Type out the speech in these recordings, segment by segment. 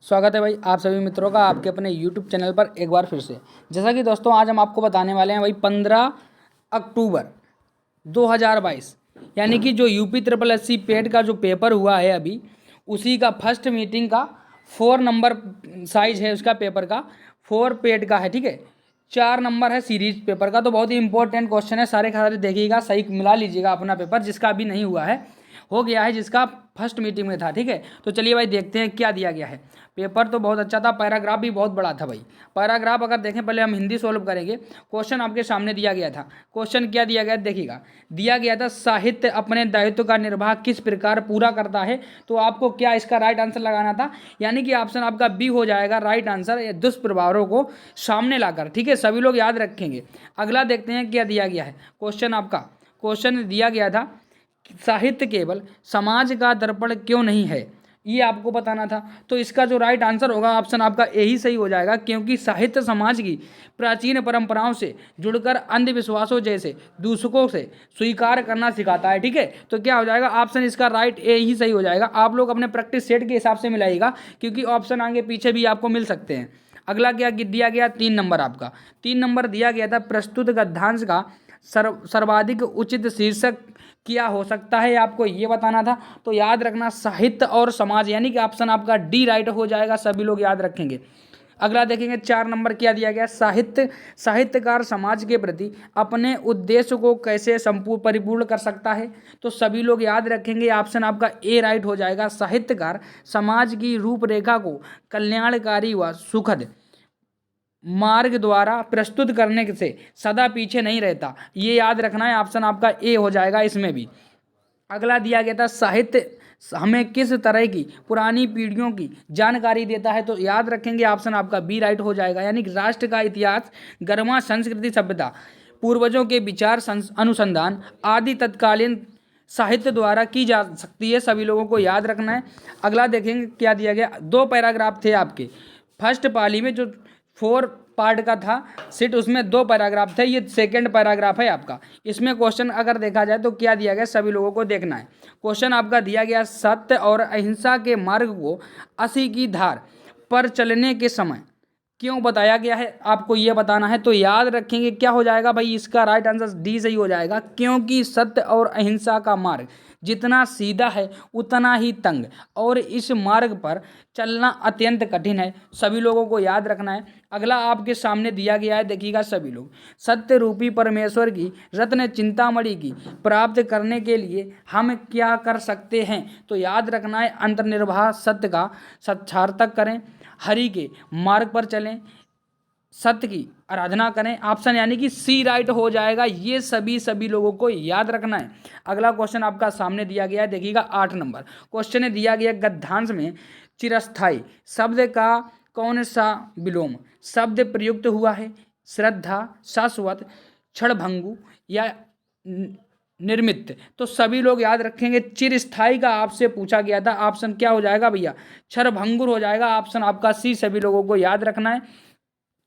स्वागत है भाई आप सभी मित्रों का आपके अपने YouTube चैनल पर एक बार फिर से। जैसा कि दोस्तों आज हम आपको बताने वाले हैं भाई 15 अक्टूबर 2022 यानी कि जो UP triple S C PET का जो पेपर हुआ है अभी उसी का फर्स्ट मीटिंग का 4 नंबर साइज है उसका पेपर का 4 पेड का है। ठीक है, 4 नंबर है सीरीज पेपर का। तो बहुत ही इंपॉर्टेंट क्वेश्चन है, सारे खारे देखिएगा, सही मिला लीजिएगा अपना पेपर जिसका अभी नहीं हुआ है, हो गया है जिसका फर्स्ट मीटिंग में था। ठीक है, तो चलिए भाई देखते हैं क्या दिया गया है। पेपर तो बहुत अच्छा था, पैराग्राफ भी बहुत बड़ा था भाई। पैराग्राफ अगर देखें, पहले हम हिंदी सोल्व करेंगे। क्वेश्चन आपके सामने दिया गया था। क्वेश्चन क्या दिया गया देखिएगा, दिया गया था साहित्य अपने दायित्व का निर्वाह किस प्रकार पूरा करता है। तो आपको क्या इसका राइट आंसर लगाना था, यानी कि ऑप्शन आपका बी हो जाएगा राइट आंसर, दुष्प्रभावों को सामने लाकर। ठीक है, सभी लोग याद रखेंगे। अगला देखते हैं क्या दिया गया है। क्वेश्चन आपका क्वेश्चन दिया गया था साहित्य केवल समाज का दर्पण क्यों नहीं है, ये आपको बताना था। तो इसका जो राइट आंसर होगा ऑप्शन आपका ए ही सही हो जाएगा, क्योंकि साहित्य समाज की प्राचीन परंपराओं से जुड़कर अंधविश्वासों जैसे दूषकों से स्वीकार करना सिखाता है। ठीक है, तो क्या हो जाएगा ऑप्शन इसका राइट ए ही सही हो जाएगा। आप लोग अपने प्रैक्टिस सेट के हिसाब से मिलाइएगा, क्योंकि ऑप्शन आगे पीछे भी आपको मिल सकते हैं। अगला क्या दिया गया, 3 नंबर आपका 3 नंबर दिया गया था प्रस्तुत गद्यांश का सर्वाधिक उचित शीर्षक क्या हो सकता है, आपको ये बताना था। तो याद रखना साहित्य और समाज, यानी कि ऑप्शन आपका डी राइट हो जाएगा, सभी लोग याद रखेंगे। अगला देखेंगे 4 नंबर क्या दिया गया, साहित्यकार समाज के प्रति अपने उद्देश्य को कैसे संपूर्ण परिपूर्ण कर सकता है। तो सभी लोग याद रखेंगे, ऑप्शन आपका ए राइट हो जाएगा। साहित्यकार समाज की रूपरेखा को कल्याणकारी व सुखद मार्ग द्वारा प्रस्तुत करने से सदा पीछे नहीं रहता, ये याद रखना है। ऑप्शन आपका ए हो जाएगा इसमें भी। अगला दिया गया था साहित्य हमें किस तरह की पुरानी पीढ़ियों की जानकारी देता है। तो याद रखेंगे ऑप्शन आपका बी राइट हो जाएगा, यानी कि राष्ट्र का इतिहास, गर्मा संस्कृति, सभ्यता, पूर्वजों के विचार अनुसंधान आदि तत्कालीन साहित्य द्वारा की जा सकती है, सभी लोगों को याद रखना है। अगला देखेंगे क्या दिया गया, 2 पैराग्राफ थे आपके फर्स्ट पाली में, जो 4 पार्ट का था सिट, उसमें 2 पैराग्राफ थे, ये सेकंड पैराग्राफ है आपका। इसमें क्वेश्चन अगर देखा जाए तो क्या दिया गया, सभी लोगों को देखना है। क्वेश्चन आपका दिया गया सत्य और अहिंसा के मार्ग को 80 की धार पर चलने के समय क्यों बताया गया है, आपको ये बताना है। तो याद रखेंगे क्या हो जाएगा भाई, इसका राइट आंसर डी सही हो जाएगा, क्योंकि सत्य और अहिंसा का मार्ग जितना सीधा है उतना ही तंग, और इस मार्ग पर चलना अत्यंत कठिन है, सभी लोगों को याद रखना है। अगला आपके सामने दिया गया है, देखिएगा सभी लोग, सत्य रूपी परमेश्वर की रत्न चिंतामणि की प्राप्त करने के लिए हम क्या कर सकते हैं। तो याद रखना है अंतर्निर्वाह सत्य का साक्षात्कार करें, हरि के मार्ग पर चलें, सत्य की आराधना करें, ऑप्शन यानी कि सी राइट हो जाएगा। ये सभी लोगों को याद रखना है। अगला क्वेश्चन आपका सामने दिया गया है, देखिएगा 8 नंबर क्वेश्चन है, दिया गया गद्यांश में चिरस्थाई शब्द का कौन सा विलोम शब्द प्रयुक्त हुआ है, श्रद्धा, शाश्वत, क्षणभंगु या निर्मित। तो सभी लोग याद रखेंगे, चिरस्थाई का आपसे पूछा गया था, ऑप्शन क्या हो जाएगा भैया, क्षणभंगुर हो जाएगा, ऑप्शन आपका सी सभी लोगों को याद रखना है।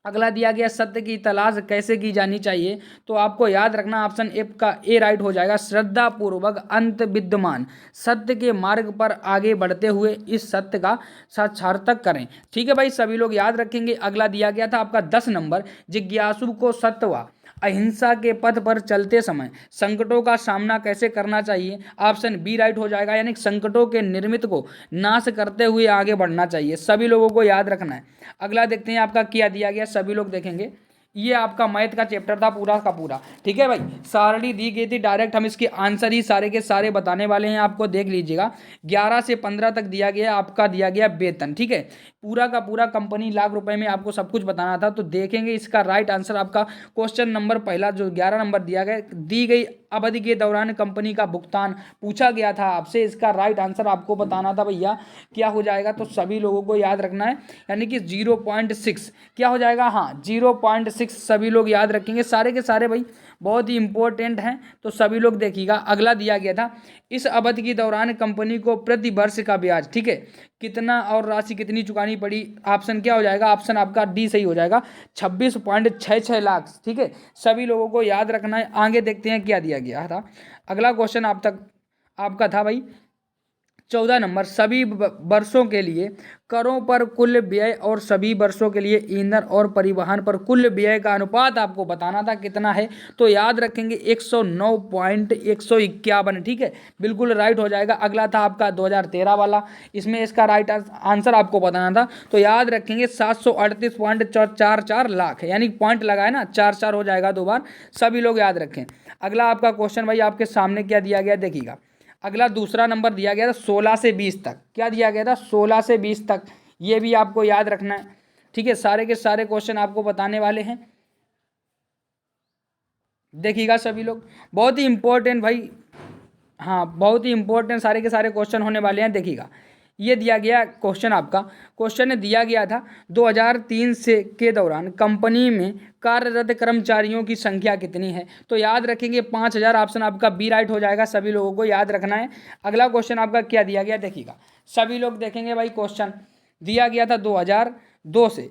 अगला दिया गया सत्य की तलाश कैसे की जानी चाहिए। तो आपको याद रखना ऑप्शन एफ का ए राइट हो जाएगा, श्रद्धा पूर्वक अंत विद्यमान सत्य के मार्ग पर आगे बढ़ते हुए इस सत्य का साक्षात्कार करें। ठीक है भाई, सभी लोग याद रखेंगे। अगला दिया गया था आपका 10 नंबर, जिज्ञासु को सत्य व अहिंसा के पथ पर चलते समय संकटों का सामना कैसे करना चाहिए, ऑप्शन बी राइट हो जाएगा, यानी संकटों के निर्मित को नाश करते हुए आगे बढ़ना चाहिए, सभी लोगों को याद रखना है। अगला देखते हैं आपका क्या दिया गया, सभी लोग देखेंगे। ये आपका मैथ का चैप्टर था पूरा का पूरा। ठीक है भाई, सारणी दी गई थी, डायरेक्ट हम इसके आंसर ही सारे के सारे बताने वाले हैं आपको, देख लीजिएगा। 11 से 15 तक दिया गया, आपका दिया गया वेतन। ठीक है, पूरा का पूरा कंपनी लाख रुपए में आपको सब कुछ बताना था। तो देखेंगे इसका राइट आंसर आपका क्वेश्चन नंबर पहला जो 11 नंबर दिया गया, दी गई अवधि के दौरान कंपनी का भुगतान पूछा गया था आपसे, इसका राइट आंसर आपको बताना था भैया, क्या हो जाएगा। तो सभी लोगों को याद रखना है, यानी कि 0.6 क्या हो जाएगा, हाँ 0.6 सभी लोग याद रखेंगे, सारे के सारे भाई बहुत ही इंपॉर्टेंट हैं। तो सभी लोग देखिएगा। अगला दिया गया था इस अवधि के दौरान कंपनी को प्रति वर्ष का ब्याज, ठीक है, कितना और राशि कितनी चुकानी पड़ी, ऑप्शन क्या हो जाएगा, ऑप्शन आपका डी सही हो जाएगा, 26.66 लाख। ठीक है, सभी लोगों को याद रखना है। आगे देखते हैं क्या दिया गया था। अगला क्वेश्चन आप तक आपका था भाई 14 नंबर, सभी वर्षों के लिए करों पर कुल व्यय और सभी वर्षों के लिए ईंधन और परिवहन पर कुल व्यय का अनुपात आपको बताना था कितना है। तो याद रखेंगे 109.151, ठीक है, बिल्कुल राइट हो जाएगा। अगला था आपका 2013 वाला, इसमें इसका राइट आंसर आपको बताना था। तो याद रखेंगे 738.44 लाख, यानी पॉइंट लगाए ना, 4 हो जाएगा 2 बार, सभी लोग याद रखें। अगला आपका क्वेश्चन भाई आपके सामने क्या दिया गया देखिएगा। अगला दूसरा नंबर दिया गया था 16 से 20 तक। क्या दिया गया था? 16 से 20 तक, ये भी आपको याद रखना है, ठीक है। सारे के सारे क्वेश्चन आपको बताने वाले हैं, देखिएगा सभी लोग, बहुत ही इंपॉर्टेंट भाई, हाँ बहुत ही इंपॉर्टेंट सारे के सारे क्वेश्चन होने वाले हैं। देखिएगा, ये दिया गया क्वेश्चन, आपका क्वेश्चन ने दिया गया था 2003 से के दौरान कंपनी में कार्यरत कर्मचारियों की संख्या कितनी है। तो याद रखेंगे 5000, ऑप्शन आपका बी राइट हो जाएगा, सभी लोगों को याद रखना है। अगला क्वेश्चन आपका क्या दिया गया देखिएगा, सभी लोग देखेंगे भाई। क्वेश्चन दिया गया था 2002 से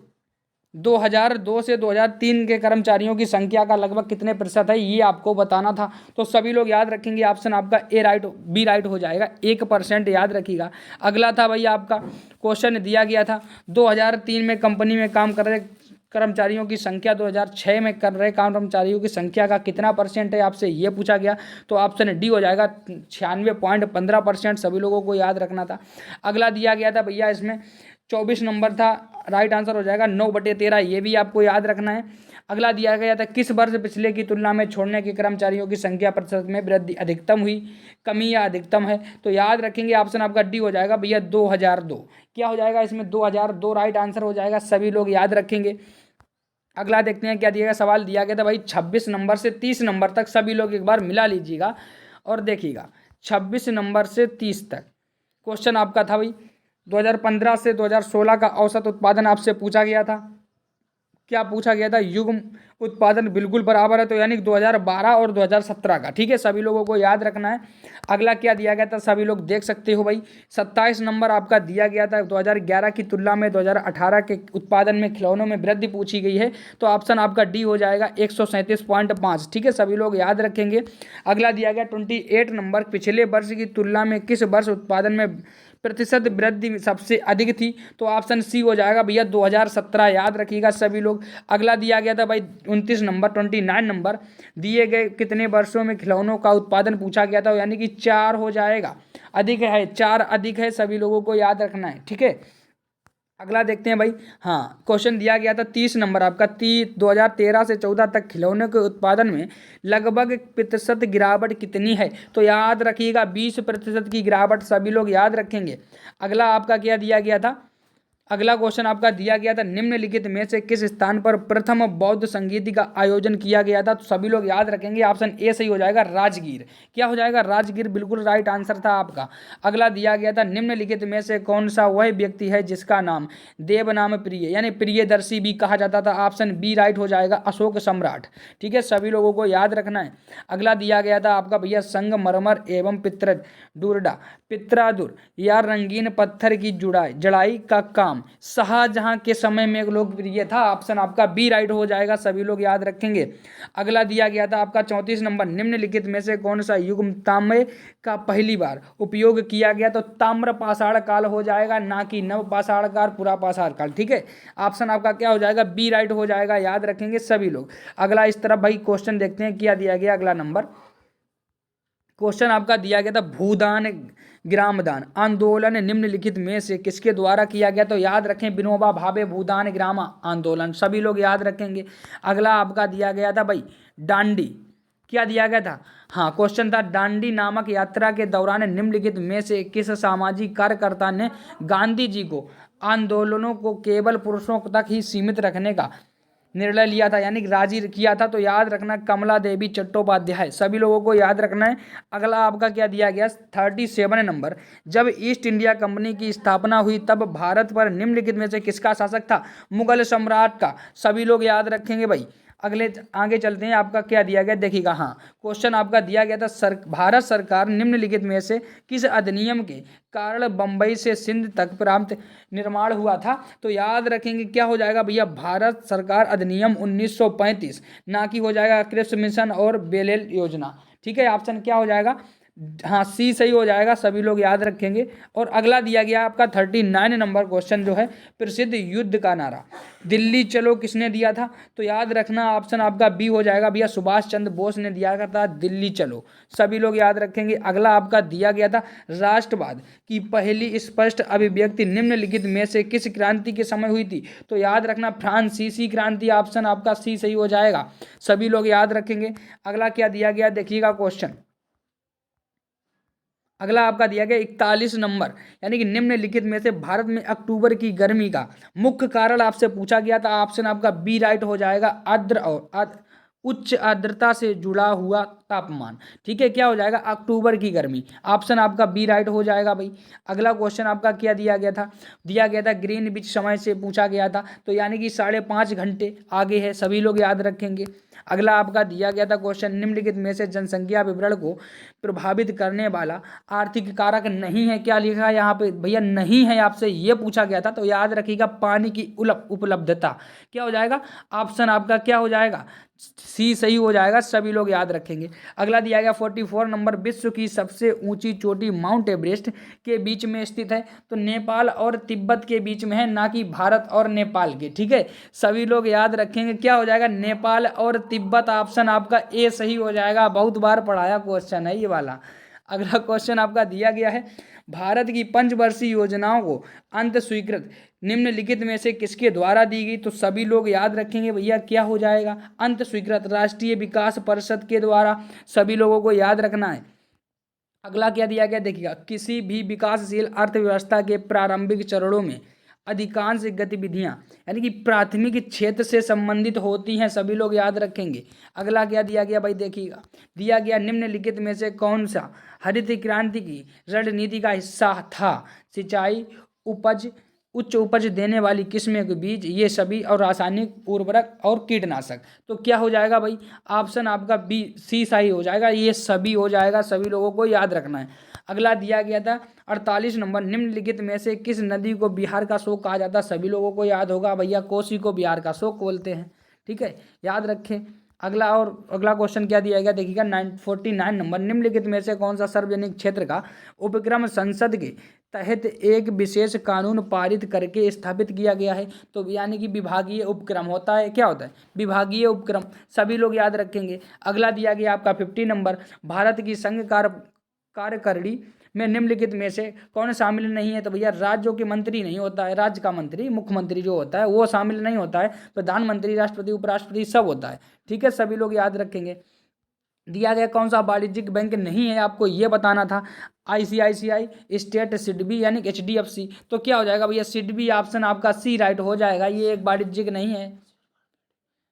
2003 के कर्मचारियों की संख्या का लगभग कितने प्रतिशत है, ये आपको बताना था। तो सभी लोग याद रखेंगे, ऑप्शन आपका ए राइट, बी राइट हो जाएगा, 1% याद रखिएगा। अगला था भाई आपका क्वेश्चन दिया गया था 2003 में कंपनी में काम कर रहे कर्मचारियों की संख्या 2006 में कर रहे कर्मचारियों की संख्या का कितना परसेंट है, आपसे ये पूछा गया। तो ऑप्शन डी हो जाएगा 96.15%, सभी लोगों को याद रखना था। अगला दिया गया था भैया, इसमें 24 नंबर था, राइट आंसर हो जाएगा 9/13, ये भी आपको याद रखना है। अगला दिया गया था किस वर्ष पिछले की तुलना में छोड़ने के कर्मचारियों की संख्या प्रतिशत में वृद्धि अधिकतम हुई, कमी या अधिकतम है। तो याद रखेंगे, ऑप्शन आपका डी हो जाएगा भैया 2002। क्या हो जाएगा इसमें? 2002 राइट आंसर हो जाएगा, सभी लोग याद रखेंगे। अगला देखते हैं क्या दिया गया। सवाल दिया गया था भाई 26 नंबर से 30 नंबर तक, सभी लोग एक बार मिला लीजिएगा और देखिएगा। 26 नंबर से 30 तक क्वेश्चन आपका था भाई 2015 से 2016 का औसत उत्पादन आपसे पूछा गया था। क्या पूछा गया था? युग्म उत्पादन बिल्कुल बराबर है, तो यानी 2012 और 2017 का, ठीक है, सभी लोगों को याद रखना है। अगला क्या दिया गया था, सभी लोग देख सकते हो भाई, 27 नंबर आपका दिया गया था 2011 की तुलना में 2018 के उत्पादन में खिलौनों में वृद्धि पूछी गई है। तो ऑप्शन आपका डी हो जाएगा 137.5, ठीक है, सभी लोग याद रखेंगे। अगला दिया गया 28 नंबर, पिछले वर्ष की तुलना में किस वर्ष उत्पादन में प्रतिशत वृद्धि सबसे अधिक थी। तो ऑप्शन सी हो जाएगा भैया 2017, याद रखिएगा सभी लोग। अगला दिया गया था भाई 29 नंबर, 29 नंबर, दिए गए कितने वर्षों में खिलौनों का उत्पादन पूछा गया था, यानी कि 4 हो जाएगा, अधिक है, 4 अधिक है, सभी लोगों को याद रखना है, ठीक है। अगला देखते हैं भाई, हाँ क्वेश्चन दिया गया था 30 नंबर आपका, 2013 से 14 तक खिलौनों के उत्पादन में लगभग प्रतिशत गिरावट कितनी है। तो याद रखिएगा 20% की गिरावट, सभी लोग याद रखेंगे। अगला आपका क्या दिया गया था, अगला क्वेश्चन आपका दिया गया था निम्नलिखित में से किस स्थान पर प्रथम बौद्ध संगीत का आयोजन किया गया था। तो सभी लोग याद रखेंगे, ऑप्शन ए सही हो जाएगा, राजगीर। क्या हो जाएगा? राजगीर, बिल्कुल राइट आंसर था आपका। अगला दिया गया था निम्नलिखित में से कौन सा वह व्यक्ति है जिसका नाम देव नाम प्रिय यानी प्रियदर्शी भी कहा जाता था। ऑप्शन बी राइट हो जाएगा, अशोक सम्राट, ठीक है, सभी लोगों को याद रखना है। अगला दिया गया था आपका भैया संगमरमर एवं पित्रादुर या रंगीन पत्थर की जड़ाई का काम शाहजहां के समय में लोकप्रिय था। ऑप्शन आपका बी राइट हो जाएगा, सभी लोग याद रखेंगे। अगला दिया गया था आपका 34 नंबर, निम्नलिखित में से कौन सा युग तांबे का पहली बार उपयोग किया गया। तो ताम्र पाषाण काल हो जाएगा, ना कि नव पाषाण काल, पुरा पाषाण काल, ठीक है। ऑप्शन आपका क्या हो जाएगा? बी राइट हो जाएगा, याद रखेंगे सभी लोग। अगला इस तरफ भाई क्वेश्चन देखते हैं क्या दिया गया। अगला नंबर क्वेश्चन आपका दिया गया था भूदान ग्रामदान आंदोलन निम्नलिखित में से किसके द्वारा किया गया। तो याद रखें विनोबा भावे भूदान ग्राम आंदोलन, सभी लोग याद रखेंगे। अगला आपका दिया गया था भाई दांडी, क्या दिया गया था? हाँ क्वेश्चन था दांडी नामक यात्रा के दौरान निम्नलिखित में से किस सामाजिक कार्यकर्ता ने गांधी जी को आंदोलनों को केवल पुरुषों तक ही सीमित रखने का निर्णय लिया था, यानी राजी किया था। तो याद रखना कमला देवी चट्टोपाध्याय, सभी लोगों को याद रखना है। अगला आपका क्या दिया गया 37 नंबर, जब ईस्ट इंडिया कंपनी की स्थापना हुई तब भारत पर निम्नलिखित में से किसका शासक था? मुगल सम्राट का, सभी लोग याद रखेंगे भाई। अगले आगे चलते हैं, आपका क्या दिया गया देखिएगा। हाँ क्वेश्चन आपका दिया गया था भारत सरकार निम्नलिखित में से किस अधिनियम के कारण बंबई से सिंध तक प्रांत निर्माण हुआ था। तो याद रखेंगे क्या हो जाएगा भैया, भारत सरकार अधिनियम 1935, ना कि हो जाएगा क्रिप्स मिशन और बेलेल योजना, ठीक है। ऑप्शन क्या हो जाएगा? हाँ सी सही हो जाएगा, सभी लोग याद रखेंगे। और अगला दिया गया आपका 39 नंबर क्वेश्चन जो है, प्रसिद्ध युद्ध का नारा दिल्ली चलो किसने दिया था? तो याद रखना ऑप्शन आपका बी हो जाएगा भैया, सुभाष चंद्र बोस ने दिया था दिल्ली चलो, सभी लोग याद रखेंगे। अगला आपका दिया गया था राष्ट्रवाद की पहली स्पष्ट अभिव्यक्ति निम्नलिखित में से किस क्रांति के समय हुई थी? तो याद रखना फ्रांसीसी क्रांति, ऑप्शन आपका सी सही हो जाएगा, सभी लोग याद रखेंगे। अगला क्या दिया गया देखिएगा क्वेश्चन, अगला आपका दिया गया 41 नंबर, यानी कि निम्नलिखित में से भारत में अक्टूबर की गर्मी का मुख्य कारण आपसे पूछा गया था, ऑप्शन आपका बी राइट हो जाएगा, आर्द्र और उच्च आर्द्रता से जुड़ा हुआ तापमान। ठीक है, क्या हो जाएगा? अक्टूबर की गर्मी, ऑप्शन आपका बी राइट हो जाएगा भाई। अगला क्वेश्चन आपका क्या दिया गया था? दिया गया था ग्रीनविच समय से पूछा गया था, तो यानी कि 5.5 घंटे आगे है, सभी लोग याद रखेंगे। अगला आपका दिया गया था क्वेश्चन, निम्नलिखित में से जनसंख्या विवरण को प्रभावित करने वाला आर्थिक कारक नहीं है, क्या लिखा है यहाँ पे भैया? नहीं है, आपसे ये पूछा गया था, तो याद रखिएगा पानी की उपलब्धता। क्या हो जाएगा? ऑप्शन आपका क्या हो जाएगा? सी सही हो जाएगा, सभी लोग याद रखेंगे। अगला दिया गया 44 नंबर, विश्व की सबसे ऊंची चोटी माउंट एवरेस्ट के बीच में स्थित है, तो नेपाल और तिब्बत के बीच में है, ना कि भारत और नेपाल के। ठीक है, सभी लोग याद रखेंगे, क्या हो जाएगा? नेपाल और तिब्बत, ऑप्शन आपका ए सही हो जाएगा, बहुत बार पढ़ाया क्वेश्चन है ये वाला। अगला क्वेश्चन आपका दिया गया है, भारत की पंचवर्षीय योजनाओं को अंत स्वीकृत निम्नलिखित में से किसके द्वारा दी गई? तो सभी लोग याद रखेंगे भैया, क्या हो जाएगा? अंत स्वीकृत राष्ट्रीय विकास परिषद के द्वारा, सभी लोगों को याद रखना है। अगला क्या दिया गया देखिएगा, किसी भी विकासशील अर्थव्यवस्था के प्रारंभिक चरणों में अधिकांश गतिविधियां यानी कि प्राथमिक क्षेत्र से संबंधित होती हैं, सभी लोग याद रखेंगे। अगला क्या दिया गया भाई देखिएगा, दिया गया निम्नलिखित में से कौन सा हरित क्रांति की रणनीति का हिस्सा था? सिंचाई, उपज, उच्च उपज देने वाली किस्में के बीज, ये सभी, और रासायनिक उर्वरक और कीटनाशक। तो क्या हो जाएगा भाई? ऑप्शन आपका बी सी सही हो जाएगा, ये सभी हो जाएगा, सभी लोगों को याद रखना है। अगला दिया गया था 48 नंबर, निम्नलिखित में से किस नदी को बिहार का शोक कहा जाता है? सभी लोगों को याद होगा भैया, कोसी को बिहार का शोक बोलते हैं। ठीक है, याद रखें। अगला क्वेश्चन क्या दिया गया देखिएगा 49 नंबर, निम्नलिखित में से कौन सा सार्वजनिक क्षेत्र का उपक्रम संसद के तहत एक विशेष कानून पारित करके स्थापित किया गया है? तो यानी कि विभागीय उपक्रम होता है, क्या होता है? विभागीय उपक्रम, सभी लोग याद रखेंगे। अगला दिया गया आपका 50 नंबर, भारत की संघ कार्यकारिणी में निम्नलिखित में से कौन शामिल नहीं है? तो भैया राज्यों के मंत्री नहीं होता है, राज्य का मंत्री, मुख्यमंत्री जो होता है वो शामिल नहीं होता है, प्रधानमंत्री, राष्ट्रपति, उपराष्ट्रपति सब होता है। ठीक है, सभी लोग याद रखेंगे। दिया गया कौन सा वाणिज्यिक बैंक नहीं है, आपको ये बताना था, आईसीआईसीआई, स्टेट सिडबी यानी एचडीएफसी। तो क्या हो जाएगा भैया? सिडबी, ऑप्शन आपका सी राइट हो जाएगा, ये एक वाणिज्यिक नहीं है।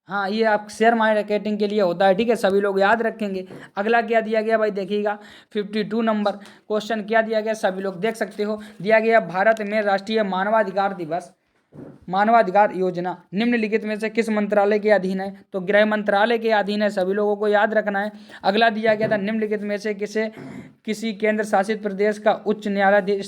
हाँ, ये आप शेयर मार्केटिंग के लिए होता है। ठीक है, सभी लोग याद रखेंगे। अगला क्या दिया गया भाई देखिएगा 52 नंबर क्वेश्चन क्या दिया गया, सभी लोग देख सकते हो। दिया गया भारत में राष्ट्रीय मानवाधिकार दिवस, मानवाधिकार योजना निम्नलिखित में से किस मंत्रालय के अधीन है? तो गृह मंत्रालय के अधीन है, सभी लोगों को याद रखना है। अगला दिया गया था निम्नलिखित में से किसी केंद्र शासित प्रदेश का उच्च न्यायालय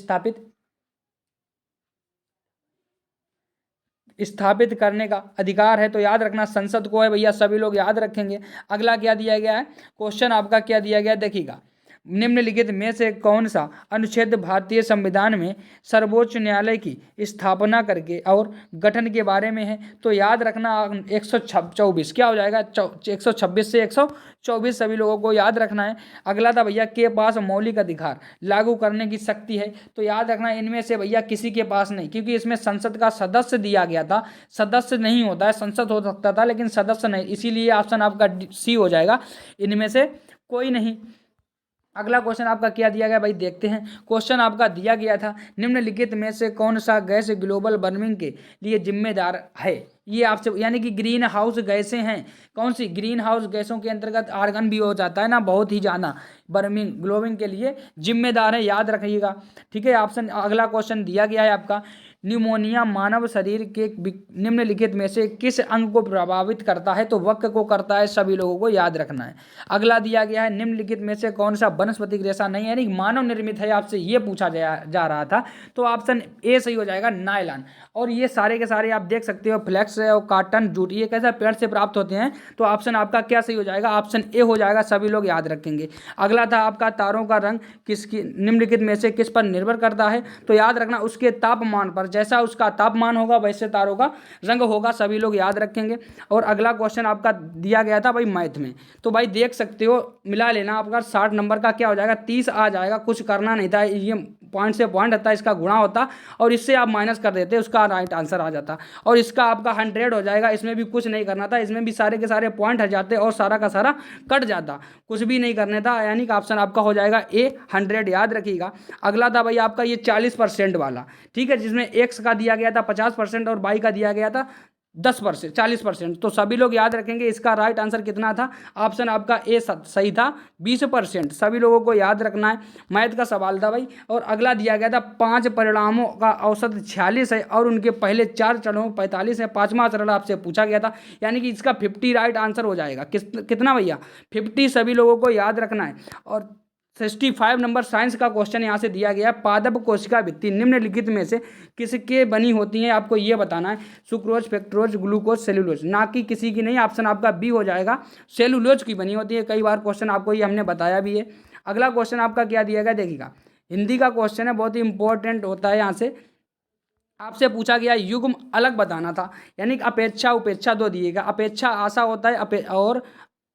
स्थापित करने का अधिकार है? तो याद रखना संसद को है भैया, सभी लोग याद रखेंगे। अगला क्या दिया गया है क्वेश्चन आपका, क्या दिया गया देखिएगा, निम्नलिखित में से कौन सा अनुच्छेद भारतीय संविधान में सर्वोच्च न्यायालय की स्थापना करके और गठन के बारे में है? तो याद रखना 124, क्या हो जाएगा? 126 से 124, सभी लोगों को याद रखना है। अगला था भैया, के पास मौलिक अधिकार लागू करने की शक्ति है? तो याद रखना इनमें से भैया किसी के पास नहीं, क्योंकि इसमें संसद का सदस्य दिया गया था, सदस्य नहीं होता है, संसद हो सकता था लेकिन सदस्य नहीं, इसीलिए ऑप्शन आपका सी हो जाएगा, इनमें से कोई नहीं। अगला क्वेश्चन आपका क्या दिया गया भाई देखते हैं। क्वेश्चन आपका दिया गया था, निम्नलिखित में से कौन सा गैस ग्लोबल वार्मिंग के लिए जिम्मेदार है? ये आपसे, यानी कि ग्रीन हाउस गैसें हैं, कौन सी? ग्रीन हाउस गैसों के अंतर्गत आर्गन भी हो जाता है ना, बहुत ही ज़्यादा वार्मिंग ग्लोबिंग के लिए जिम्मेदार है, याद रखिएगा। ठीक है, ऑप्शन अगला क्वेश्चन दिया गया है आपका न्यूमोनिया मानव शरीर के निम्नलिखित में से किस अंग को प्रभावित करता है? तो वक्र को करता है, सभी लोगों को याद रखना है। अगला दिया गया है निम्नलिखित में से कौन सा वनस्पतिक रेशा नहीं है, यानी मानव निर्मित है, आपसे ये पूछा जा रहा था। तो ऑप्शन ए सही हो जाएगा, नायलॉन। और ये सारे के सारे आप देख सकते हो, फ्लेक्स और कॉटन, जूट, ये कैसा पेड़ से प्राप्त होते हैं। तो ऑप्शन आपका क्या सही हो जाएगा? ऑप्शन ए हो जाएगा, सभी लोग याद रखेंगे। अगला था आपका तारों का रंग किसकी निम्नलिखित में से किस पर निर्भर करता है? तो याद रखना उसके तापमान पर, जैसा उसका तापमान होगा वैसे तारों का रंग होगा, सभी लोग याद रखेंगे। और अगला क्वेश्चन आपका दिया गया था भाई मैथ में, तो भाई देख सकते हो, मिला लेना आपका 60 नंबर का क्या हो जाएगा, 30 आ जाएगा। कुछ करना नहीं था, ये पॉइंट से पॉइंट आता है, इसका गुणा होता और इससे आप माइनस कर देते, उसका राइट आंसर आ जाता। और इसका आपका 100 हो जाएगा, इसमें भी कुछ नहीं करना था, इसमें भी सारे के सारे पॉइंट हट जाते और सारा का सारा कट जाता, कुछ भी नहीं करने था, यानी कि ऑप्शन आपका हो जाएगा ए 100, याद रखिएगा। अगला था भाई आपका ये 40% वाला, ठीक है, जिसमें एक्स का दिया गया था 50% और वाई का दिया गया था 10%, 40%। तो सभी लोग याद रखेंगे इसका राइट आंसर कितना था? ऑप्शन आपका ए सही था, 20%, सभी लोगों को याद रखना है। मैथ का सवाल था भाई। और अगला दिया गया था 5 परिणामों का औसत 46 है और उनके पहले 4 चरणों 45 है, 5वां चरण आपसे पूछा गया था, यानी कि इसका 50 राइट आंसर हो जाएगा। कितना भैया? 50, सभी लोगों को याद रखना है। और 65 नंबर साइंस का क्वेश्चन यहाँ से दिया गया है, पादप कोशिका भित्ति निम्नलिखित में से किसके बनी होती है? आपको ये बताना है, सुक्रोज, फ्रक्टोज, ग्लूकोज, सेलुलोज, ना कि किसी की नहीं। ऑप्शन आपका बी हो जाएगा, सेलुलोज की बनी होती है। कई बार क्वेश्चन आपको ये हमने बताया भी है। अगला क्वेश्चन आपका क्या दिया गया देखिएगा, हिंदी का क्वेश्चन है, बहुत ही इंपॉर्टेंट होता है। यहाँ से आपसे पूछा गया युग्म अलग बताना था, यानी कि अपेक्षा उपेक्षा दो दिएगा। अपेक्षा आशा होता है और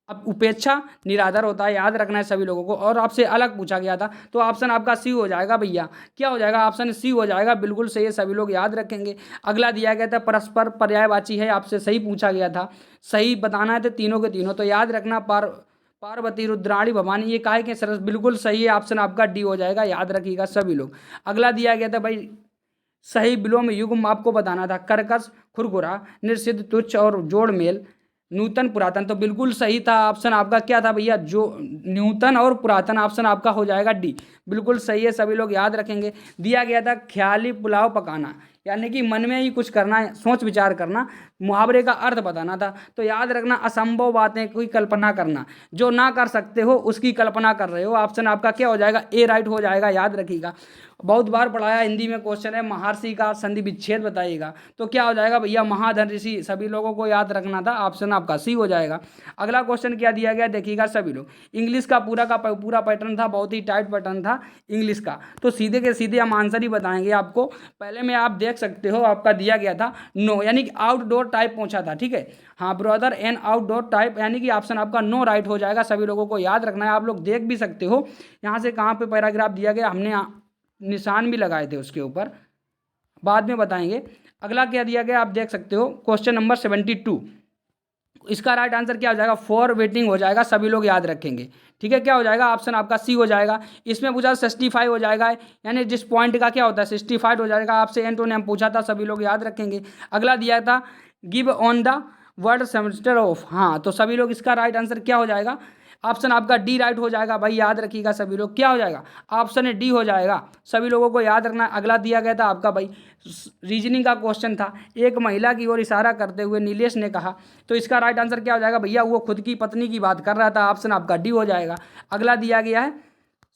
अब उपेक्षा निरादर होता है, याद रखना है सभी लोगों को। और आपसे अलग पूछा गया था, तो ऑप्शन आपका सी हो जाएगा भैया। क्या हो जाएगा? ऑप्शन सी हो जाएगा, बिल्कुल सही है, सभी लोग याद रखेंगे। अगला दिया गया था परस्पर पर्यायवाची है, आपसे सही पूछा गया था, सही बताना है तो तीनों के तीनों। तो याद रखना पार्वती, रुद्राणी, भवानी, ये काहे के सरस, बिल्कुल सही है, ऑप्शन आपका डी हो जाएगा, याद रखिएगा सभी लोग। अगला दिया गया था भाई सही विलोम युग्म आपको बताना था, कर्कश, खुरखुरा, निषिद्ध, तुच्छ और जोड़ मेल, नूतन, पुरातन। तो बिल्कुल सही था, ऑप्शन आपका क्या था भैया? जो नूतन और पुरातन, ऑप्शन आपका हो जाएगा डी, बिल्कुल सही है, सभी लोग याद रखेंगे। दिया गया था ख्याली पुलाव पकाना, यानी कि मन में ही कुछ करना है, सोच विचार करना, मुहावरे का अर्थ बताना था। तो याद रखना असंभव बातें कोई कल्पना करना, जो ना कर सकते हो उसकी कल्पना कर रहे हो। ऑप्शन आपका क्या हो जाएगा? ए राइट हो जाएगा, याद रखिएगा। बहुत बार पढ़ाया, हिंदी में क्वेश्चन है, महर्षि का संधि विच्छेद बताइएगा। तो क्या हो जाएगा भैया? महाधन ऋषि, सभी लोगों को याद रखना था, ऑप्शन आपका सी हो जाएगा। अगला क्वेश्चन क्या दिया गया देखिएगा सभी लोग, इंग्लिश का पूरा पैटर्न था, बहुत ही टाइट पैटर्न था इंग्लिश का। तो सीधे के सीधे हम आंसर ही बताएंगे आपको। पहले में आप देख सकते हो, आपका दिया गया था नो, यानी कि आउटडोर टाइप पूछा था, ठीक है। हाँ, ब्रदर एंड आउटडोर टाइप, यानी कि ऑप्शन आपका नो राइट हो जाएगा, सभी लोगों को याद रखना है। आप लोग देख भी सकते हो यहाँ से कहाँ पे पैराग्राफ दिया गया, हमने निशान भी लगाए थे उसके ऊपर, बाद में बताएंगे। अगला क्या दिया गया आप देख सकते हो, क्वेश्चन नंबर 72, इसका राइट आंसर क्या हो जाएगा? फॉर वेटिंग हो जाएगा, सभी लोग याद रखेंगे, ठीक है। क्या हो जाएगा? ऑप्शन आपका सी हो जाएगा। इसमें पूछा 65 हो जाएगा, यानी जिस पॉइंट का क्या होता है 65 हो जाएगा। आपसे एंटोनिम पूछा था, सभी लोग याद रखेंगे। अगला दिया था give on the word semester of, हाँ, तो सभी लोग इसका राइट आंसर क्या हो जाएगा? ऑप्शन आपका डी राइट हो जाएगा भाई, याद रखिएगा सभी लोग। क्या हो जाएगा? ऑप्शन डी हो जाएगा, सभी लोगों को याद रखना। अगला दिया गया था आपका भाई रीजनिंग का क्वेश्चन था, एक महिला की ओर इशारा करते हुए नीलेश ने कहा, तो इसका राइट आंसर क्या हो जाएगा भैया? वो खुद की पत्नी की बात कर रहा था, ऑप्शन आपका डी हो जाएगा। अगला दिया गया है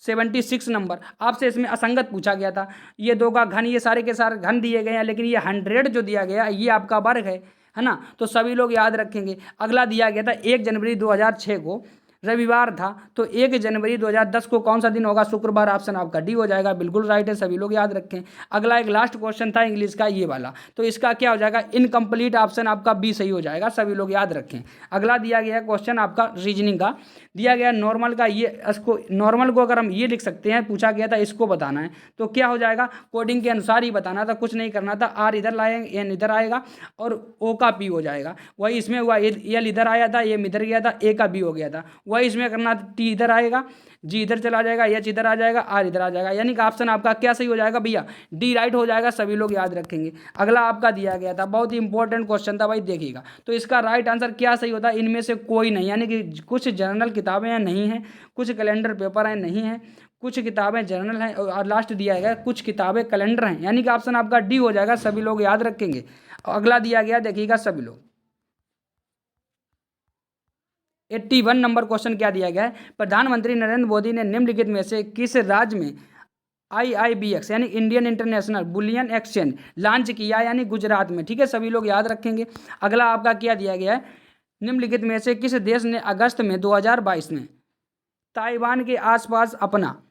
76 नंबर, आपसे इसमें असंगत पूछा गया था, ये दो का घन, ये सारे के सारे घन दिए गए हैं, लेकिन ये 100 जो दिया गया ये आपका वर्ग है ना, तो सभी लोग याद रखेंगे। अगला दिया गया था 1 जनवरी 2006 को रविवार था, तो 1 जनवरी 2010 को कौन सा दिन होगा? शुक्रवार, ऑप्शन आपका डी हो जाएगा, बिल्कुल राइट है, सभी लोग याद रखें। अगला एक लास्ट क्वेश्चन था इंग्लिश का ये वाला, तो इसका क्या हो जाएगा? इनकम्प्लीट, ऑप्शन आपका बी सही हो जाएगा, सभी लोग याद रखें। अगला दिया गया क्वेश्चन आपका रीजनिंग का, दिया गया नॉर्मल का, ये इसको नॉर्मल को अगर हम ये लिख सकते हैं, पूछा गया था इसको बताना है, तो क्या हो जाएगा? कोडिंग के अनुसार ही बताना था, कुछ नहीं करना था। आर इधर लाएंगे, एन इधर आएगा और ओ का पी हो जाएगा, वही इसमें हुआ। एल इधर आया था, ये इधर गया था, ए का बी हो गया था, वही इसमें करना। टी इधर आएगा, जी इधर चला जाएगा, एच इधर आ जाएगा, आर इधर आ जाएगा, यानी कि ऑप्शन आपका क्या सही हो जाएगा भैया? डी राइट हो जाएगा, सभी लोग याद रखेंगे। अगला आपका दिया गया था, बहुत ही इंपॉर्टेंट क्वेश्चन था भाई, देखिएगा, तो इसका राइट आंसर क्या सही होता है? इनमें से कोई नहीं, यानी कि कुछ जर्नल किताबें हैं नहीं है, कुछ कैलेंडर पेपर हैं नहीं है, कुछ किताबें जर्नल हैं और लास्ट दिया गया कुछ किताबें कैलेंडर हैं, यानी कि ऑप्शन आपका डी हो जाएगा, सभी लोग याद रखेंगे। अगला दिया गया देखिएगा सभी लोग 81 नंबर क्वेश्चन क्या दिया गया है, प्रधानमंत्री नरेंद्र मोदी ने निम्नलिखित में से किस राज्य में IIBX यानी Indian international bullion exchange launch किया, यानी गुजरात में। ठीक है, सभी लोग याद रखेंगे। अगला आपका क्या दिया गया है, निम्नलिखित में से किस देश ने अगस्त में 2022 में ताइवान के आसपास अपना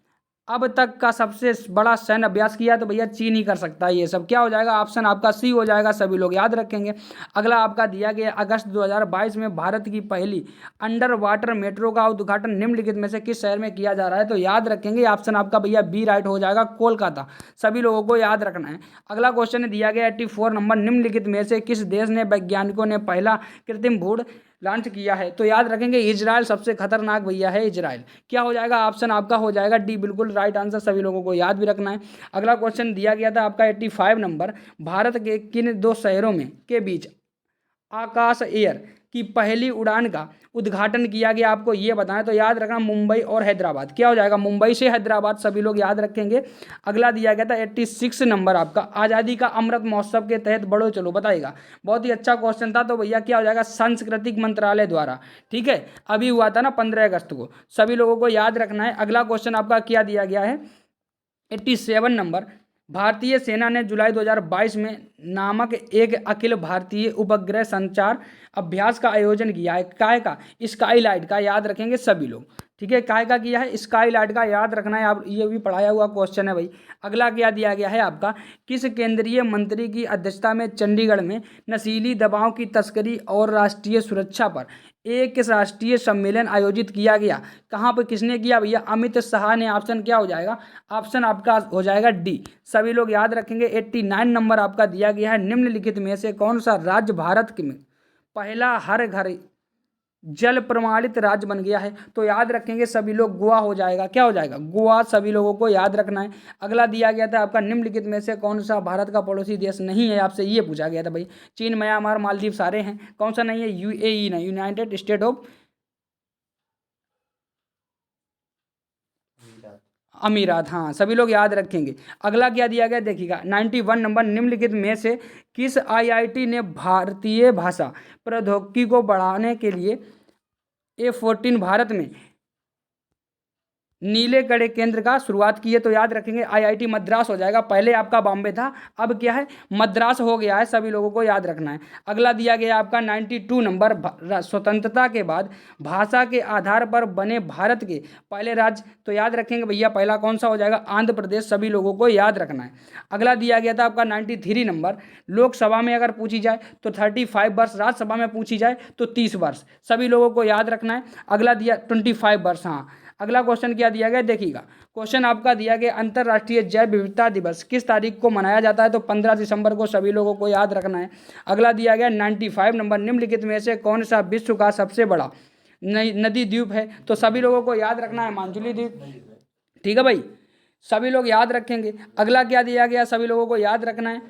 अब तक का सबसे बड़ा सैन्य अभ्यास किया, तो भैया चीन ही कर सकता है ये सब। क्या हो जाएगा, ऑप्शन आपका सी हो जाएगा, सभी लोग याद रखेंगे। अगला आपका दिया गया अगस्त 2022 में भारत की पहली अंडर वाटर मेट्रो का उद्घाटन निम्नलिखित में से किस शहर में किया जा रहा है, तो याद रखेंगे ऑप्शन आपका भैया बी राइट हो जाएगा, कोलकाता। सभी लोगों को याद रखना है। अगला क्वेश्चन दिया गया 84 नंबर, निम्नलिखित में से किस देश ने वैज्ञानिकों ने पहला कृत्रिम भ्रूण लॉन्च किया है, तो याद रखेंगे इजराइल सबसे खतरनाक भैया है इजराइल। क्या हो जाएगा, ऑप्शन आपका हो जाएगा डी, बिल्कुल राइट आंसर, सभी लोगों को याद भी रखना है। अगला क्वेश्चन दिया गया था आपका 85 नंबर, भारत के किन दो शहरों में के बीच आकाश एयर की पहली उड़ान का उद्घाटन किया गया, आपको ये बताएं, तो याद रखना मुंबई और हैदराबाद। क्या हो जाएगा, मुंबई से हैदराबाद, सभी लोग याद रखेंगे। अगला दिया गया था 86 नंबर आपका, आज़ादी का अमृत महोत्सव के तहत बढ़ो चलो बताइएगा। बहुत ही अच्छा क्वेश्चन था, तो भैया क्या हो जाएगा, सांस्कृतिक मंत्रालय द्वारा। ठीक है, अभी हुआ था ना 15 अगस्त को, सभी लोगों को याद रखना है। अगला क्वेश्चन आपका क्या दिया गया है 87 नंबर, भारतीय सेना ने जुलाई 2022 में नामक एक अखिल भारतीय उपग्रह संचार अभ्यास का आयोजन किया है, काय का, स्काईलाइट का, याद रखेंगे सभी लोग। ठीक है, काय का किया है, स्काईलाइट का, याद रखना है आप, ये भी पढ़ाया हुआ क्वेश्चन है भाई। अगला क्या दिया गया है आपका, किस केंद्रीय मंत्री की अध्यक्षता में चंडीगढ़ में नशीली दवाओं की तस्करी और राष्ट्रीय सुरक्षा पर एक राष्ट्रीय सम्मेलन आयोजित किया गया, कहाँ पर किसने किया भैया, अमित शाह ने। ऑप्शन क्या हो जाएगा, ऑप्शन आपका हो जाएगा डी, सभी लोग याद रखेंगे। 89 नंबर आपका दिया गया है, निम्नलिखित में से कौन सा राज्य भारत में पहला हर घर जल प्रमाणित राज्य बन गया है, तो याद रखेंगे सभी लोग, गोवा हो जाएगा। क्या हो जाएगा, गोवा, सभी लोगों को याद रखना है। अगला दिया गया था आपका, निम्नलिखित में से कौन सा भारत का पड़ोसी देश नहीं है, आपसे ये पूछा गया था भाई। चीन, म्यांमार, मालदीव सारे हैं, कौन सा नहीं है, UAE नहीं, यूनाइटेड स्टेट ऑफ अमीरात, हाँ, सभी लोग याद रखेंगे। अगला क्या दिया गया देखिएगा 91 नंबर, निम्नलिखित में से किस IIT ने भारतीय भाषा प्रौद्योगिकी को बढ़ाने के लिए A14 भारत में नीले कड़े केंद्र का शुरुआत की है, तो याद रखेंगे IIT मद्रास हो जाएगा। पहले आपका बॉम्बे था, अब क्या है, मद्रास हो गया है, सभी लोगों को याद रखना है। अगला दिया गया आपका 92 नंबर, स्वतंत्रता के बाद भाषा के आधार पर बने भारत के पहले राज्य, तो याद रखेंगे भैया पहला कौन सा हो जाएगा, आंध्र प्रदेश, सभी लोगों को याद रखना है। अगला दिया गया था आपका 93 नंबर, लोकसभा में अगर पूछी जाए तो 35 वर्ष, राज्यसभा में पूछी जाए तो 30 वर्ष, सभी लोगों को याद रखना है। अगला दिया 25 वर्ष, हाँ। अगला क्वेश्चन क्या दिया गया देखिएगा, क्वेश्चन आपका दिया गया अंतर्राष्ट्रीय जैव विविधता दिवस किस तारीख को मनाया जाता है, तो 15 दिसंबर को, सभी लोगों को याद रखना है। अगला दिया गया 95 नंबर, निम्नलिखित में से कौन सा विश्व का सबसे बड़ा नदी द्वीप है, तो सभी लोगों को याद रखना है मांजुली द्वीप। ठीक है भाई, सभी लोग याद रखेंगे। अगला क्या दिया गया, सभी लोगों को याद रखना है,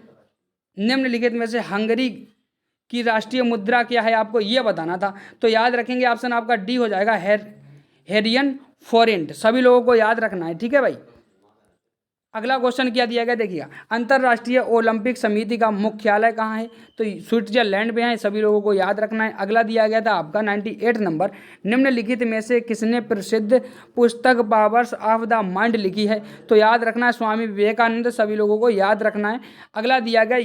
निम्नलिखित में से हंगरी की राष्ट्रीय मुद्रा क्या है, आपको यह बताना था, तो याद रखेंगे ऑप्शन आपका डी हो जाएगा, हेरियन फॉरेंट, सभी लोगों को याद रखना है। ठीक है भाई, अगला क्वेश्चन क्या दिया गया देखिएगा, अंतर्राष्ट्रीय ओलंपिक समिति का मुख्यालय कहाँ है, तो स्विट्जरलैंड में है, सभी लोगों को याद रखना है। अगला दिया गया था आपका 98 नंबर, निम्नलिखित में से किसने प्रसिद्ध पुस्तक पावर्स ऑफ द माइंड लिखी है, तो याद रखना है स्वामी विवेकानंद, सभी लोगों को याद रखना है। अगला दिया गया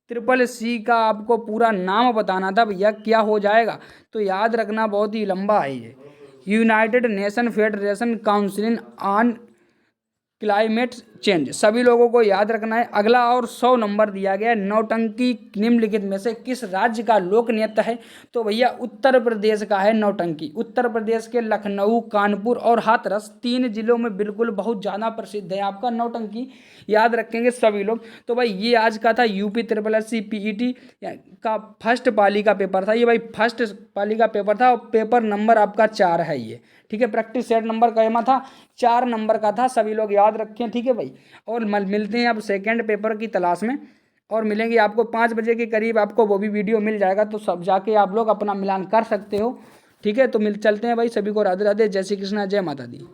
UNSCCC का आपको पूरा नाम बताना था भैया, क्या हो जाएगा, तो याद रखना, बहुत ही लंबा है ये, United nation federation council on climate change, सभी लोगों को याद रखना है। अगला और 100 नंबर दिया गया, नौटंकी निम्नलिखित में से किस राज्य का लोक नृत्य है, तो भैया उत्तर प्रदेश का है नौटंकी। उत्तर प्रदेश के लखनऊ, कानपुर और हाथरस 3 जिलों में बिल्कुल बहुत ज़्यादा प्रसिद्ध है आपका नौटंकी, याद रखेंगे सभी लोग। तो भाई ये आज का था UPSSC PET का फर्स्ट पाली का पेपर था, ये भाई फर्स्ट पाली का पेपर था और पेपर नंबर आपका 4 है ये। ठीक है, प्रैक्टिस सेट नंबर कैमा था, 4 नंबर का था, सभी लोग याद रखें। ठीक है भाई, और मिलते हैं अब सेकंड पेपर की तलाश में, और मिलेंगे आपको 5 बजे के करीब, आपको वो भी वीडियो मिल जाएगा, तो सब जाके आप लोग अपना मिलान कर सकते हो। ठीक है, तो चलते हैं भाई, सभी को राधे राधे, जय श्री कृष्णा, जय माता दी।